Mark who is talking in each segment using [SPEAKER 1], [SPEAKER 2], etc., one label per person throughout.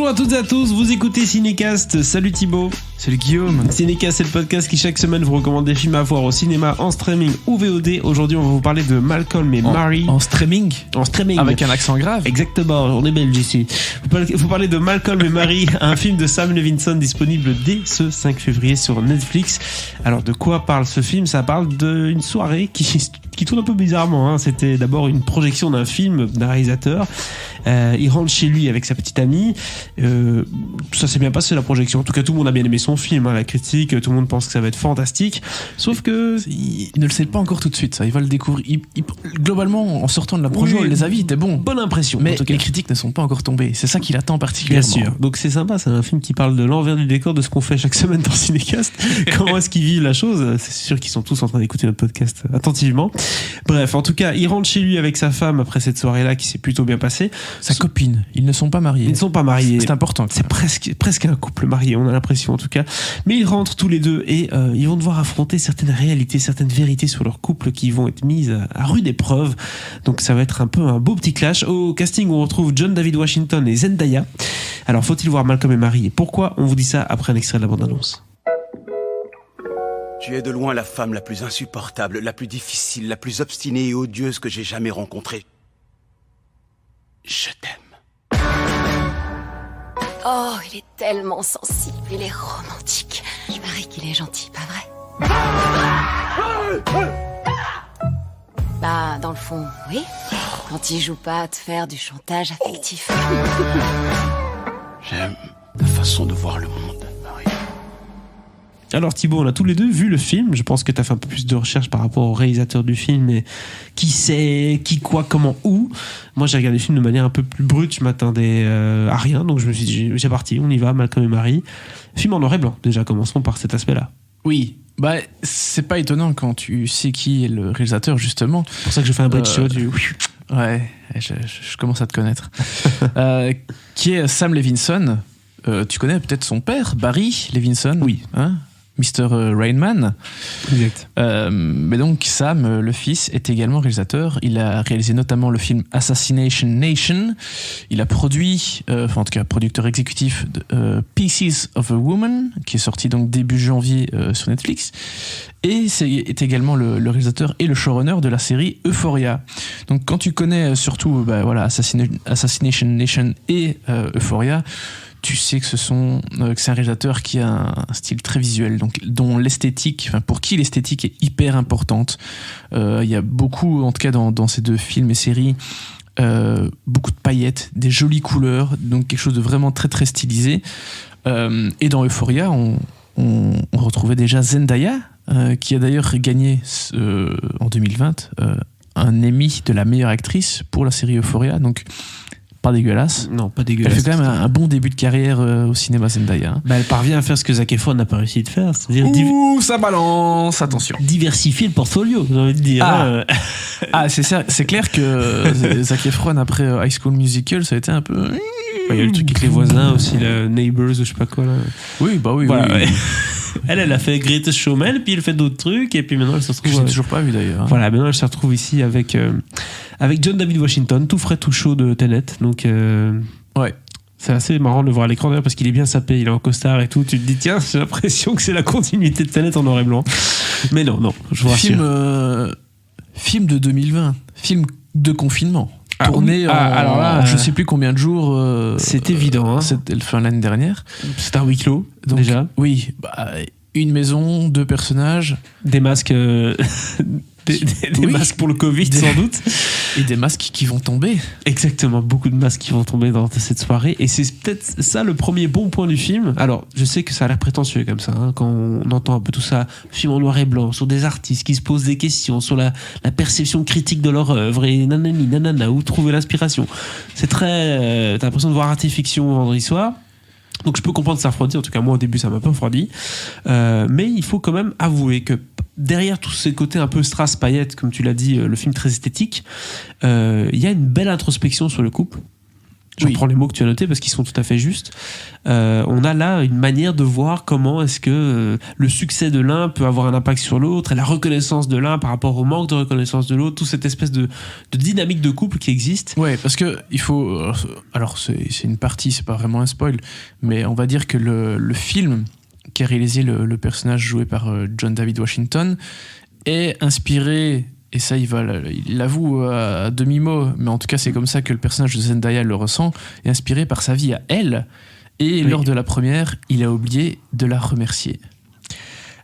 [SPEAKER 1] Bonjour à toutes et à tous, vous écoutez Cinécast. Salut Thibaut.
[SPEAKER 2] Salut Guillaume.
[SPEAKER 1] Cinécast, c'est le podcast qui chaque semaine vous recommande des films à voir au cinéma, en streaming ou VOD. Aujourd'hui, on va vous parler de Malcolm et Marie.
[SPEAKER 2] En streaming.
[SPEAKER 1] En streaming.
[SPEAKER 2] Avec un accent grave.
[SPEAKER 1] Exactement, on est belge ici. Vous parlez de Malcolm et Marie, un film de Sam Levinson disponible dès ce 5 février sur Netflix. Alors, de quoi parle ce film ? Ça parle d'une soirée qui tourne un peu bizarrement. Hein. C'était d'abord une projection d'un film d'un réalisateur. Il rentre chez lui avec sa petite amie. Ça s'est bien passé la projection. En tout cas, tout le monde a bien aimé son film. Hein, la critique, tout le monde pense que ça va être fantastique. Sauf que
[SPEAKER 2] il ne le sait pas encore tout de suite. Ça, il va le découvrir. Globalement, en sortant de la projo, oui, les avis étaient bons.
[SPEAKER 1] Bonne impression.
[SPEAKER 2] Mais les critiques ne sont pas encore tombées. C'est ça qu'il attend particulièrement.
[SPEAKER 1] Bien sûr. Donc c'est sympa. C'est un film qui parle de l'envers du décor de ce qu'on fait chaque semaine dans Cinécast. Comment est-ce qu'ils vivent la chose ? C'est sûr qu'ils sont tous en train d'écouter notre podcast attentivement. Bref, en tout cas, il rentre chez lui avec sa femme après cette soirée-là qui s'est plutôt bien passée.
[SPEAKER 2] Sa copine. Ils ne sont pas mariés.
[SPEAKER 1] Ils ne sont pas mariés.
[SPEAKER 2] C'est important.
[SPEAKER 1] C'est presque un couple marié, on a l'impression en tout cas. Mais ils rentrent tous les deux et ils vont devoir affronter certaines réalités, certaines vérités sur leur couple qui vont être mises à rude épreuve. Donc ça va être un peu un beau petit clash. Au casting, on retrouve John David Washington et Zendaya. Alors faut-il voir Malcolm et Marie ? Et pourquoi ? On vous dit ça après un extrait de la bande-annonce.
[SPEAKER 3] Tu es de loin la femme la plus insupportable, la plus difficile, la plus obstinée et odieuse que j'ai jamais rencontrée. Je t'aime.
[SPEAKER 4] Oh, il est tellement sensible, il est romantique. Il paraît qu'il est gentil, pas vrai ? Bah, dans le fond, oui. Quand il joue pas à te faire du chantage affectif.
[SPEAKER 3] J'aime ta façon de voir le monde, Marie.
[SPEAKER 1] Alors Thibaut, on a tous les deux vu le film. Je pense que tu as fait un peu plus de recherche par rapport au réalisateur du film et qui c'est, qui, quoi, comment, où. Moi j'ai regardé le film de manière un peu plus brute, je m'attendais à rien, donc je me suis dit c'est parti, on y va, Malcolm et Marie. Film en noir et blanc, déjà commençons par cet aspect-là.
[SPEAKER 2] Oui, bah c'est pas étonnant quand tu sais qui est le réalisateur justement.
[SPEAKER 1] C'est pour ça que je fais un bridge shot.
[SPEAKER 2] Ouais, je commence à te connaître. Qui est Sam Levinson. Tu connais peut-être son père, Barry Levinson.
[SPEAKER 1] Oui.
[SPEAKER 2] Hein, Mr. Rainman.
[SPEAKER 1] Exact.
[SPEAKER 2] Mais donc Sam, le fils, est également réalisateur. Il a réalisé notamment le film Assassination Nation. Il a produit, en tout cas producteur exécutif de Pieces of a Woman, qui est sorti donc début janvier sur Netflix. Et est également le réalisateur et le showrunner de la série Euphoria. Donc quand tu connais surtout Assassination Nation et Euphoria, tu sais que c'est un réalisateur qui a un style très visuel, donc dont l'esthétique, enfin pour qui l'esthétique est hyper importante. Il y a beaucoup, en tout cas dans ces deux films et séries, beaucoup de paillettes, des jolies couleurs, donc quelque chose de vraiment très très stylisé. Et dans Euphoria, on retrouvait déjà Zendaya, qui a d'ailleurs gagné en 2020 un Emmy de la meilleure actrice pour la série Euphoria, donc pas dégueulasse.
[SPEAKER 1] Non, pas dégueulasse.
[SPEAKER 2] Elle fait quand même un bon début de carrière au cinéma, Zendaya.
[SPEAKER 1] Bah, elle parvient à faire ce que Zac Efron n'a pas réussi de faire, c'est-à-dire
[SPEAKER 2] ça balance, attention.
[SPEAKER 1] Diversifier le portfolio, j'ai envie de dire.
[SPEAKER 2] C'est clair que Zac Efron après High School Musical, ça a été un peu.
[SPEAKER 1] Il y a le truc avec les voisins aussi, le Neighbors ou je sais pas quoi là.
[SPEAKER 2] Oui, bah oui.
[SPEAKER 1] Voilà,
[SPEAKER 2] oui.
[SPEAKER 1] Ouais. Elle a fait Greatest Showman, puis elle fait d'autres trucs, et puis maintenant elle se retrouve.
[SPEAKER 2] Que j'ai toujours pas vu d'ailleurs.
[SPEAKER 1] Voilà, maintenant elle se retrouve ici avec John David Washington, tout frais, tout chaud de Tenet. Donc,
[SPEAKER 2] ouais.
[SPEAKER 1] C'est assez marrant de le voir à l'écran d'ailleurs parce qu'il est bien sapé, il est en costard et tout. Tu te dis, tiens, j'ai l'impression que c'est la continuité de Tenet en noir et blanc. Mais non, je vous rassure.
[SPEAKER 2] Film de 2020, film de confinement. Tourné
[SPEAKER 1] alors là,
[SPEAKER 2] je sais plus combien de jours.
[SPEAKER 1] C'est évident. Hein.
[SPEAKER 2] C'était l'année dernière.
[SPEAKER 1] C'était un huis clos, donc, déjà.
[SPEAKER 2] Oui, une maison, 2 personnages.
[SPEAKER 1] Des masques. Des masques pour le Covid, sans doute.
[SPEAKER 2] Et des masques qui vont tomber.
[SPEAKER 1] Exactement, beaucoup de masques qui vont tomber dans cette soirée. Et c'est peut-être ça le premier bon point du film. Alors, je sais que ça a l'air prétentieux comme ça, hein, quand on entend un peu tout ça, film en noir et blanc, sur des artistes qui se posent des questions, sur la perception critique de leur œuvre, et nanani, nanana, où trouver l'inspiration. C'est très... t'as l'impression de voir Arte Fiction vendredi soir. Donc je peux comprendre que ça refroidit, en tout cas moi au début ça m'a pas refroidi, mais il faut quand même avouer que derrière tous ces côtés un peu strass paillettes, comme tu l'as dit, le film très esthétique, il y a une belle introspection sur le couple. je
[SPEAKER 2] Oui.
[SPEAKER 1] reprends les mots que tu as notés parce qu'ils sont tout à fait justes. On a là une manière de voir comment est-ce que le succès de l'un peut avoir un impact sur l'autre, et la reconnaissance de l'un par rapport au manque de reconnaissance de l'autre, toute cette espèce de dynamique de couple qui existe.
[SPEAKER 2] Ouais, parce que il faut. Alors, c'est une partie, c'est pas vraiment un spoil, mais on va dire que le film qui a réalisé le personnage joué par John David Washington est inspiré, et ça il l'avoue à demi-mot, mais en tout cas c'est comme ça que le personnage de Zendaya le ressent, est inspiré par sa vie à elle, et
[SPEAKER 1] Oui.
[SPEAKER 2] lors de la première, il a oublié de la remercier.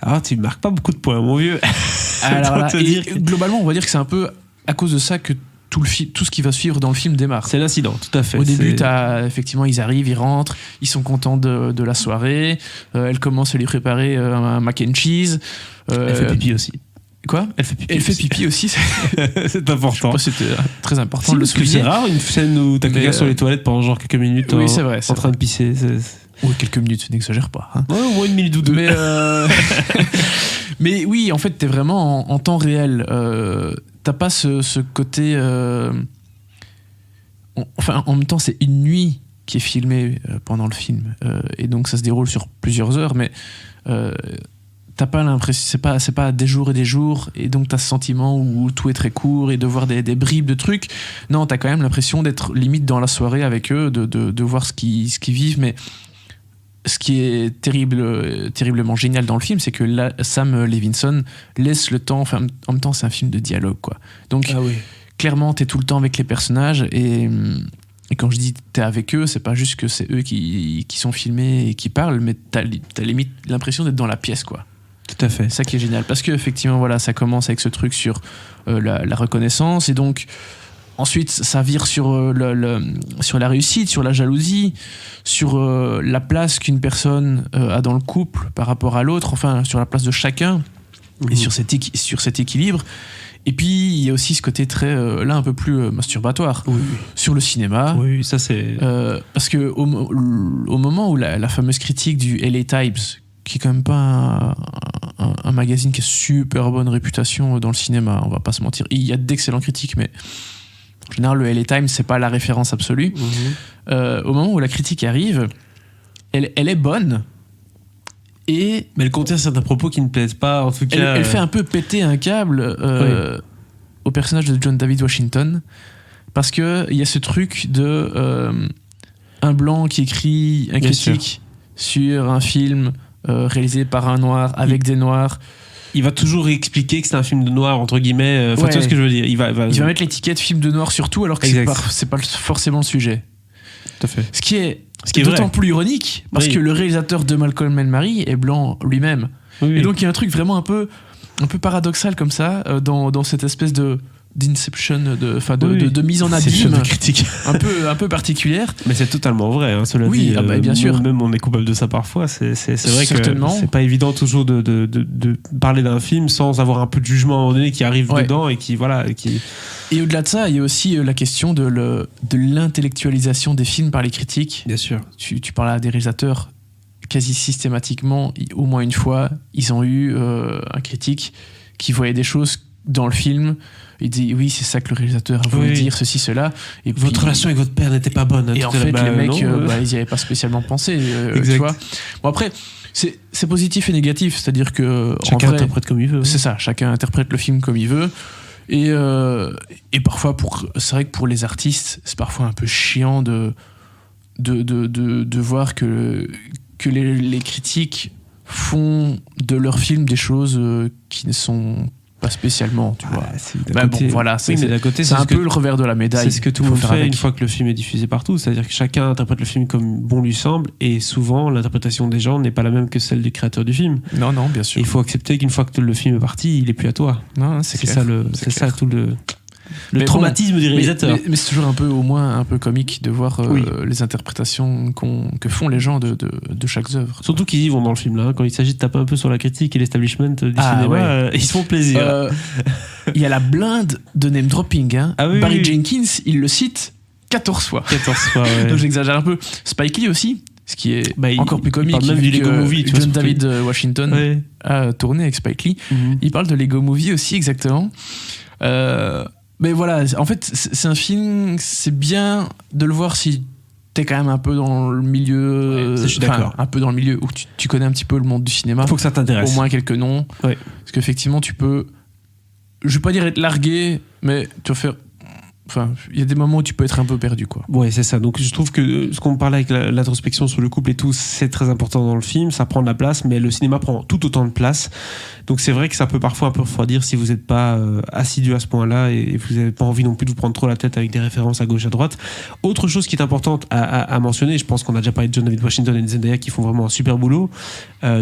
[SPEAKER 1] Alors tu marques pas beaucoup de points, mon vieux.
[SPEAKER 2] Alors
[SPEAKER 1] Autant
[SPEAKER 2] là,
[SPEAKER 1] te
[SPEAKER 2] et
[SPEAKER 1] dire que-
[SPEAKER 2] globalement, on va dire que c'est un peu à cause de ça que tout ce qui va suivre dans le film démarre.
[SPEAKER 1] C'est l'incident, tout à fait.
[SPEAKER 2] Au début,
[SPEAKER 1] C'est-
[SPEAKER 2] effectivement, ils arrivent, ils rentrent, ils sont contents de la soirée. Elle commence à lui préparer un mac and cheese.
[SPEAKER 1] Elle fait pipi aussi.
[SPEAKER 2] Quoi?
[SPEAKER 1] Elle fait pipi.
[SPEAKER 2] Elle fait
[SPEAKER 1] aussi.
[SPEAKER 2] pipi aussi.
[SPEAKER 1] C'est important.
[SPEAKER 2] Je sais pas, c'était très important
[SPEAKER 1] Si,
[SPEAKER 2] de le
[SPEAKER 1] parce que c'est
[SPEAKER 2] souligner.
[SPEAKER 1] rare une scène où t'as
[SPEAKER 2] Mais,
[SPEAKER 1] quelqu'un sur les toilettes pendant genre quelques minutes
[SPEAKER 2] oui,
[SPEAKER 1] en,
[SPEAKER 2] c'est vrai,
[SPEAKER 1] en
[SPEAKER 2] c'est
[SPEAKER 1] train de pisser.
[SPEAKER 2] Oui, quelques minutes, n'exagère pas. Hein.
[SPEAKER 1] Ouais, au moins une minute ou deux.
[SPEAKER 2] Mais, mais oui, en fait, t'es vraiment en temps réel. T'as pas ce côté. Enfin, en même temps, c'est une nuit qui est filmée pendant le film. Et donc, ça se déroule sur plusieurs heures, mais t'as pas l'impression. C'est pas des jours et des jours, et donc t'as ce sentiment où tout est très court et de voir des bribes de trucs. Non, t'as quand même l'impression d'être limite dans la soirée avec eux, de voir ce qu'ils vivent, mais. Ce qui est terriblement génial dans le film, c'est que là, Sam Levinson laisse le temps. Enfin, en même temps, c'est un film de dialogue, quoi. Donc,
[SPEAKER 1] Ah oui.
[SPEAKER 2] clairement, t'es tout le temps avec les personnages, et quand je dis t'es avec eux, c'est pas juste que c'est eux qui sont filmés et qui parlent, mais t'as limite l'impression d'être dans la pièce, quoi.
[SPEAKER 1] Tout à fait.
[SPEAKER 2] C'est ça qui est génial, parce que effectivement, voilà, ça commence avec ce truc sur la reconnaissance, et donc ensuite ça vire sur sur la réussite, sur la jalousie, sur la place qu'une personne a dans le couple par rapport à l'autre, enfin sur la place de chacun, et sur cet équilibre. Et puis il y a aussi ce côté très là un peu plus masturbatoire
[SPEAKER 1] Oui,
[SPEAKER 2] sur le cinéma.
[SPEAKER 1] oui, ça c'est.
[SPEAKER 2] Parce que au moment où la fameuse critique du LA Times, qui est quand même pas un magazine qui a super bonne réputation dans le cinéma, on va pas se mentir, il y a d'excellentes critiques, mais en général le LA Times c'est pas la référence absolue. Au moment où la critique arrive, elle est bonne, et
[SPEAKER 1] Mais elle contient certains propos qui ne plaisent pas, en tout cas.
[SPEAKER 2] elle fait un peu péter un câble au personnage de John David Washington, parce que il y a ce truc de un blanc qui écrit un
[SPEAKER 1] Bien
[SPEAKER 2] critique sur un film réalisé par un noir avec des noirs.
[SPEAKER 1] Il va toujours expliquer que c'est un film de noir, entre guillemets. Enfin,
[SPEAKER 2] Ouais.
[SPEAKER 1] tu vois ce que je veux dire. Il va
[SPEAKER 2] Il va mettre l'étiquette film de noir sur tout, alors que
[SPEAKER 1] Exact.
[SPEAKER 2] c'est pas forcément le sujet.
[SPEAKER 1] Tout à fait.
[SPEAKER 2] Ce qui est
[SPEAKER 1] est
[SPEAKER 2] d'autant
[SPEAKER 1] vrai.
[SPEAKER 2] plus ironique, parce
[SPEAKER 1] Oui.
[SPEAKER 2] que le réalisateur de Malcolm and Marie est blanc lui-même.
[SPEAKER 1] Oui,
[SPEAKER 2] Et donc il y a un truc vraiment un peu paradoxal comme ça, dans cette espèce d'inception, de mise en
[SPEAKER 1] C'est une
[SPEAKER 2] abîme
[SPEAKER 1] de critique.
[SPEAKER 2] un peu particulière.
[SPEAKER 1] Mais c'est totalement vrai, hein, cela
[SPEAKER 2] Oui,
[SPEAKER 1] dit.
[SPEAKER 2] ah bah, bien sûr.
[SPEAKER 1] Même on est coupable de ça parfois. C'est vrai
[SPEAKER 2] Certainement.
[SPEAKER 1] que c'est pas évident toujours de parler d'un film sans avoir un peu de jugement à un moment donné qui arrive
[SPEAKER 2] Ouais.
[SPEAKER 1] dedans et qui, voilà, qui.
[SPEAKER 2] Et au-delà de ça, il y a aussi la question de l'intellectualisation des films par les critiques.
[SPEAKER 1] Bien sûr.
[SPEAKER 2] Tu parles à des réalisateurs, quasi systématiquement, au moins une fois, ils ont eu un critique qui voyait des choses dans le film. Il dit oui, c'est ça que le réalisateur a voulu
[SPEAKER 1] Oui.
[SPEAKER 2] dire, ceci, cela. Et
[SPEAKER 1] Votre
[SPEAKER 2] puis-
[SPEAKER 1] relation avec votre père n'était pas bonne. hein,
[SPEAKER 2] Et
[SPEAKER 1] tout
[SPEAKER 2] en
[SPEAKER 1] à l'heure.
[SPEAKER 2] fait,
[SPEAKER 1] Bah,
[SPEAKER 2] les mecs,
[SPEAKER 1] non,
[SPEAKER 2] ils n'y avaient pas spécialement pensé.
[SPEAKER 1] Exact.
[SPEAKER 2] Tu vois. Bon, après, c'est positif et négatif. C'est-à-dire que.
[SPEAKER 1] chacun
[SPEAKER 2] en vrai,
[SPEAKER 1] interprète comme il veut.
[SPEAKER 2] c'est ça, chacun interprète le film comme il veut. Et parfois, c'est vrai que pour les artistes, c'est parfois un peu chiant de voir que les critiques font de leur film des choses qui ne sont pas spécialement, tu vois.
[SPEAKER 1] Ah, c'est d'un
[SPEAKER 2] Bah
[SPEAKER 1] côté-
[SPEAKER 2] bon, voilà,
[SPEAKER 1] Oui, mais d'un côté,
[SPEAKER 2] c'est
[SPEAKER 1] c'est
[SPEAKER 2] un
[SPEAKER 1] ce que-
[SPEAKER 2] peu le revers de la médaille.
[SPEAKER 1] c'est ce que tout le
[SPEAKER 2] Faut
[SPEAKER 1] monde
[SPEAKER 2] faire
[SPEAKER 1] fait
[SPEAKER 2] avec.
[SPEAKER 1] une fois que le film est diffusé partout. C'est-à-dire que chacun interprète le film comme bon lui semble, et souvent l'interprétation des gens n'est pas la même que celle du créateur du film.
[SPEAKER 2] Non, bien
[SPEAKER 1] Et
[SPEAKER 2] sûr.
[SPEAKER 1] il faut accepter qu'une fois que le film est parti, il est plus à toi.
[SPEAKER 2] Non,
[SPEAKER 1] C'est
[SPEAKER 2] clair.
[SPEAKER 1] ça
[SPEAKER 2] C'est
[SPEAKER 1] ça tout le
[SPEAKER 2] Mais
[SPEAKER 1] traumatisme du réalisateur.
[SPEAKER 2] Mais c'est toujours au moins un peu comique de voir
[SPEAKER 1] Oui.
[SPEAKER 2] les interprétations que font les gens de chaque œuvre.
[SPEAKER 1] Surtout qu'ils y vont dans le film là, hein. Quand il s'agit de taper un peu sur la critique et l'establishment du
[SPEAKER 2] Ah,
[SPEAKER 1] cinéma,
[SPEAKER 2] ouais.
[SPEAKER 1] ils se font plaisir.
[SPEAKER 2] Il y a la blinde de name dropping. Hein.
[SPEAKER 1] Ah oui,
[SPEAKER 2] Barry
[SPEAKER 1] oui.
[SPEAKER 2] Jenkins, il le cite 14 fois.
[SPEAKER 1] 14 fois. Ouais.
[SPEAKER 2] Donc j'exagère un peu. Spike Lee aussi, ce qui est
[SPEAKER 1] Bah, il-
[SPEAKER 2] encore plus
[SPEAKER 1] il
[SPEAKER 2] comique.
[SPEAKER 1] parle même
[SPEAKER 2] vu
[SPEAKER 1] du Lego
[SPEAKER 2] que
[SPEAKER 1] Movie, tu vois,
[SPEAKER 2] John
[SPEAKER 1] surtout.
[SPEAKER 2] David Washington
[SPEAKER 1] Ouais.
[SPEAKER 2] a tourné avec Spike Lee.
[SPEAKER 1] Mhm.
[SPEAKER 2] Il parle de Lego Movie aussi, exactement. Mais voilà, en fait, c'est un film, c'est bien de le voir si t'es quand même un peu dans le milieu.
[SPEAKER 1] Ouais, ça, je suis d'accord.
[SPEAKER 2] Un peu dans le milieu où tu connais un petit peu le monde du cinéma.
[SPEAKER 1] Faut que ça t'intéresse.
[SPEAKER 2] Au moins quelques noms.
[SPEAKER 1] Ouais.
[SPEAKER 2] Parce qu'effectivement, tu peux. Je vais pas dire être largué, mais tu vas faire. Enfin, il y a des moments où tu peux être un peu perdu, quoi.
[SPEAKER 1] Ouais, c'est ça. Donc je trouve que ce qu'on parlait avec l'introspection sur le couple et tout, c'est très important dans le film. Ça prend de la place, mais le cinéma prend tout autant de place. Donc c'est vrai que ça peut parfois un peu refroidir si vous n'êtes pas assidu à ce point-là et vous n'avez pas envie non plus de vous prendre trop la tête avec des références à gauche à droite. Autre chose qui est importante à mentionner, je pense qu'on a déjà parlé de John David Washington et de Zendaya qui font vraiment un super boulot,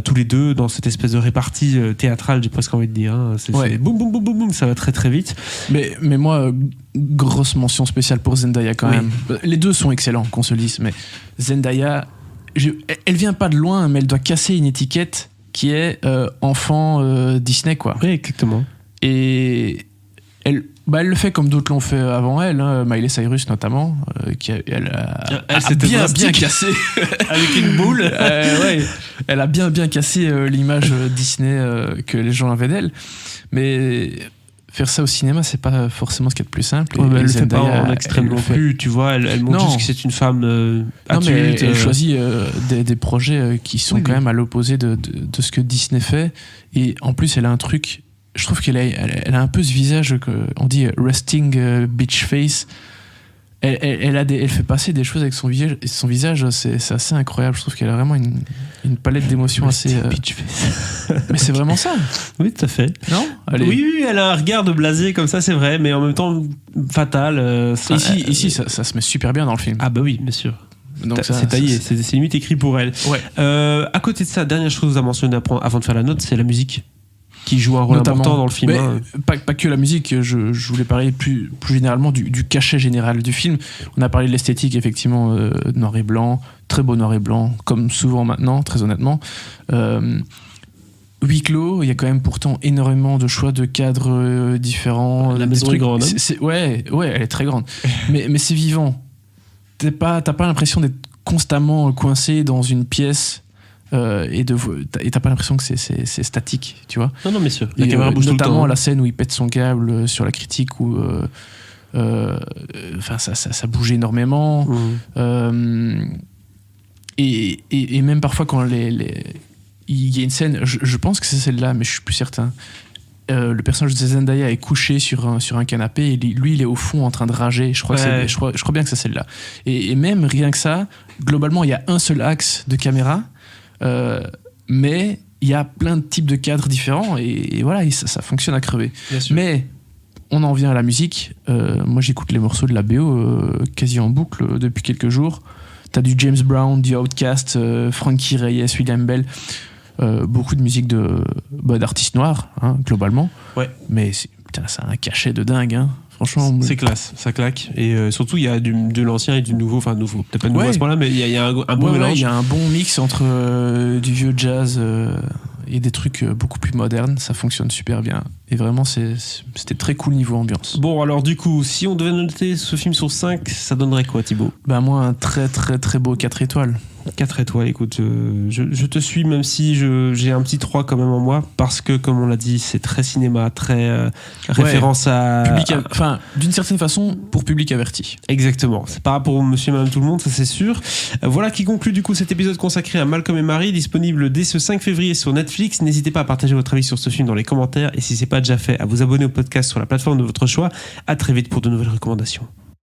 [SPEAKER 1] tous les deux dans cette espèce de répartie théâtrale, j'ai presque envie de dire. Hein. C'est boum boum boum boum boum, ça va très très vite.
[SPEAKER 2] Mais moi, grosse mention spéciale pour Zendaya quand même. Les deux sont excellents, qu'on se le dise, mais Zendaya, elle vient pas de loin, mais elle doit casser une étiquette qui est enfant Disney, quoi.
[SPEAKER 1] Oui, exactement.
[SPEAKER 2] Et elle le fait comme d'autres l'ont fait avant elle, hein, Miley Cyrus notamment, elle a bien cassé
[SPEAKER 1] avec une boule.
[SPEAKER 2] Ouais, elle a bien cassé l'image Disney que les gens avaient d'elle. Mais faire ça au cinéma, c'est pas forcément ce qu'il y a de plus simple.
[SPEAKER 1] Ouais, mais elle le fait
[SPEAKER 2] Zendaya,
[SPEAKER 1] pas en extrême non plus, tu vois. Elle montre juste que c'est une femme adulte.
[SPEAKER 2] Non, mais elle choisit des projets qui sont quand même à l'opposé de ce que Disney fait. Et en plus, elle a un truc. Je trouve qu'elle a un peu ce visage on dit resting bitch face. Elle fait passer des choses avec son visage, c'est assez incroyable. Je trouve qu'elle a vraiment une palette d'émotions assez.
[SPEAKER 1] Bitch face.
[SPEAKER 2] Mais c'est vraiment ça.
[SPEAKER 1] Oui, tout à fait.
[SPEAKER 2] Non ? Allez.
[SPEAKER 1] Oui, elle a un regard de blasé comme ça, c'est vrai, mais en même temps fatal.
[SPEAKER 2] Ici, ça se met super bien dans le film.
[SPEAKER 1] Ah bah oui, bien sûr.
[SPEAKER 2] Donc
[SPEAKER 1] c'est taillé, c'est limite écrit pour elle.
[SPEAKER 2] Ouais.
[SPEAKER 1] À côté de ça, dernière chose à mentionner avant de faire la note, c'est la musique qui joue un rôle important dans le film.
[SPEAKER 2] Pas que la musique, je voulais parler plus généralement du cachet général du film. On a parlé de l'esthétique, effectivement, noir et blanc, très beau noir et blanc, comme souvent maintenant, très honnêtement. Huis clos, il y a quand même pourtant énormément de choix de cadres différents.
[SPEAKER 1] La maison est grande.
[SPEAKER 2] Ouais, elle est très grande. mais c'est vivant. T'as pas l'impression d'être constamment coincé dans une pièce. Et t'as pas l'impression que c'est statique, tu vois.
[SPEAKER 1] Non, bien sûr. La caméra bouge
[SPEAKER 2] notamment
[SPEAKER 1] tout le temps.
[SPEAKER 2] La scène où il pète son câble sur la critique où ça bouge énormément. Et même parfois quand il y a une scène, je pense que c'est celle-là, mais je suis plus certain. Le personnage de Zendaya est couché sur un canapé et lui il est au fond en train de rager. Je crois bien que c'est celle-là. Et même rien que ça, globalement il y a un seul axe de caméra. Mais il y a plein de types de cadres différents et voilà, ça fonctionne à crever. Mais on en vient à la musique. Moi j'écoute les morceaux de la BO quasi en boucle depuis quelques jours. T'as du James Brown, du Outkast, Frankie Reyes, William Bell, beaucoup de musique d'artistes noirs, hein, globalement. Ouais. Mais c'est un cachet de dingue, hein. Franchement,
[SPEAKER 1] c'est classe, ça claque. Et surtout, il y a de l'ancien et du nouveau. Enfin, nouveau. Peut-être pas nouveau à ce point-là, mais il y a un bon mélange.
[SPEAKER 2] Il y a un bon mix entre du vieux jazz et des trucs beaucoup plus modernes. Ça fonctionne super bien. Et vraiment, c'était très cool niveau ambiance.
[SPEAKER 1] Bon, alors du coup, si on devait noter ce film sur 5, ça donnerait quoi, Thibaut ?
[SPEAKER 2] Moi, un très très très beau 4 étoiles.
[SPEAKER 1] 4 étoiles, écoute, je te suis, même si j'ai un petit 3 quand même en moi, parce que, comme on l'a dit, c'est très cinéma, très référence à...
[SPEAKER 2] Enfin, d'une certaine façon, pour public averti.
[SPEAKER 1] Exactement. C'est pas pour monsieur et madame tout le monde, ça c'est sûr. Voilà qui conclut du coup cet épisode consacré à Malcolm et Marie, disponible dès ce 5 février sur Netflix. N'hésitez pas à partager votre avis sur ce film dans les commentaires, et si c'est pas déjà fait, à vous abonner au podcast sur la plateforme de votre choix. À très vite pour de nouvelles recommandations.